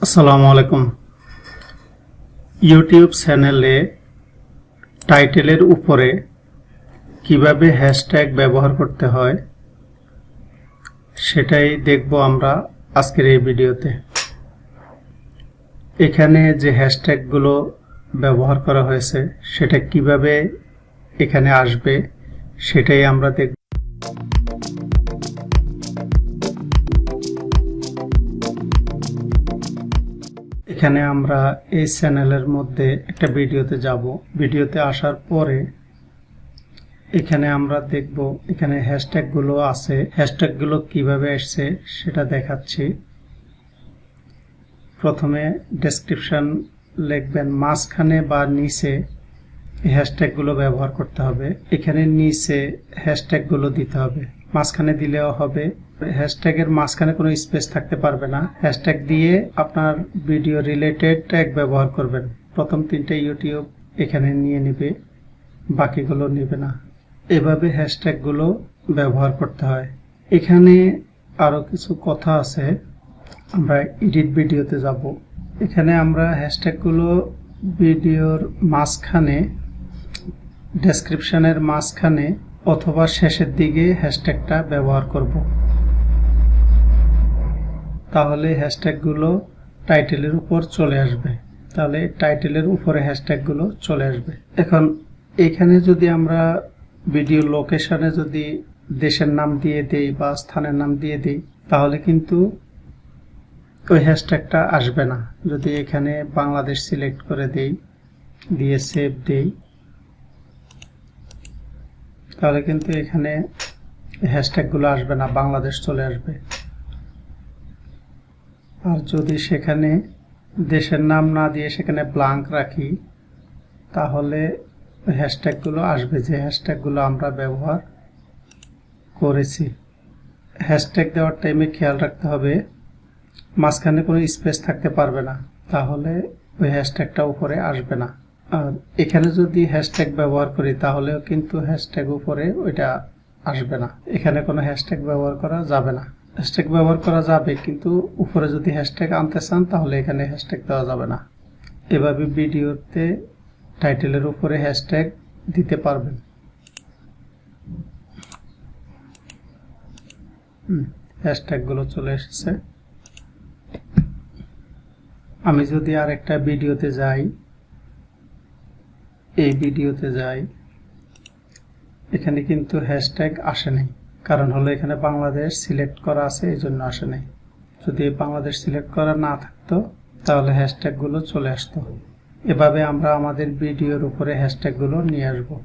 আসসালামু আলাইকুম। ইউটিউব চ্যানেলে টাইটেলের উপরে কিভাবে হ্যাশট্যাগ ব্যবহার করতে হয় সেটাই দেখব আমরা আজকের এই ভিডিওতে। এখানে যে হ্যাশট্যাগুলো ব্যবহার করা হয়েছে সেটা কিভাবে এখানে আসবে সেটাই আমরা দেখব। এখানে আমরা এই চ্যানেলের মধ্যে একটা ভিডিওতে যাব। ভিডিওতে আসার পরে এখানে আমরা দেখব এখানে হ্যাশট্যাগুলো আছে, হ্যাশট্যাগুলো কিভাবে আসছে সেটা দেখাচ্ছি। প্রথমে ডেসক্রিপশন লিখবেন, মাঝখানে বা নিচে হ্যাশট্যাগুলো ব্যবহার করতে হবে। এখানে নিচে হ্যাশট্যাগুলো দিতে হবে, মাঝখানে দিলেও হবে। হ্যাশট্যাগের মাঝখানে কোনো স্পেস থাকতে পারবে না। হ্যাশট্যাগ দিয়ে আপনার ভিডিও রিলেটেড ট্যাগ ব্যবহার করবেন। প্রথম 3টে ইউটিউব এখানে নিয়ে নেবে, বাকিগুলো নেবে না। এভাবে হ্যাশট্যাগুলো ব্যবহার করতে হয়। এখানে আরো কিছু কথা আছে, আমরা এডিট ভিডিওতে যাব। এখানে আমরা হ্যাশট্যাগুলো ভিডিওর মাঝখানে, ডেসক্রিপশনের মাঝখানে অথবা শেষের দিকে হ্যাশট্যাগটা ব্যবহার করব। তাহলে হ্যাশট্যাগুলো টাইটেলের উপর চলে আসবে। তাহলে টাইটেলের উপরে হ্যাশট্যাগুলো চলে আসবে। এখন এখানে যদি আমরা ভিডিও লোকেশনে যদি দেশের নাম দিয়ে দেই বা স্থানের নাম দিয়ে দেই তাহলে কিন্তু ওই হ্যাশট্যাগটা আসবে না। যদি এখানে বাংলাদেশ সিলেক্ট করে দেই, দিয়ে সেভ দেই, তাহলে কিন্তু এখানে হ্যাশট্যাগুলো আসবে না, বাংলাদেশ চলে আসবে। আর যদি সেখানে দেশের নাম না দিয়ে সেখানে ব্ল্যাঙ্ক রাখি তাহলে হ্যাশট্যাগুলো আসবে, যে হ্যাশট্যাগুলো আমরা ব্যবহার করেছি। হ্যাশট্যাগ দেওয়ার টাইমে খেয়াল রাখতে হবে মাঝখানে কোনো স্পেস থাকতে পারবে না, তাহলে ওই হ্যাশট্যাগটা উপরে আসবে না। আর এখানে যদি হ্যাশট্যাগ ব্যবহার করি তাহলেও কিন্তু হ্যাশট্যাগ উপরে ওইটা আসবে না। এখানে কোনো হ্যাশট্যাগ ব্যবহার করা যাবে না। হ্যাশট্যাগ ব্যবহার করা যাবে, কিন্তু উপরে যদি হ্যাশট্যাগ আনতে চান তাহলে এখানে হ্যাশট্যাগ দেওয়া যাবে না। এভাবে ভিডিওতে টাইটেলের উপরে হ্যাশট্যাগ দিতে পারবেন। হ্যাশট্যাগুলো চলে এসেছে। আমি যদি আরেকটা ভিডিওতে যাই, এই ভিডিওতে যাই, এখানে কিন্তু হ্যাশট্যাগ আসে নাই। কারণ হলো এখানে বাংলাদেশ সিলেক্ট করা আছে, এই জন্য আসে নাই। যদি বাংলাদেশ সিলেক্ট করা না থাকতো তাহলে হ্যাশট্যাগুলো চলে আসতো। এভাবে আমরা আমাদের ভিডিওর উপরে হ্যাশট্যাগুলো নিয়ে আসবো।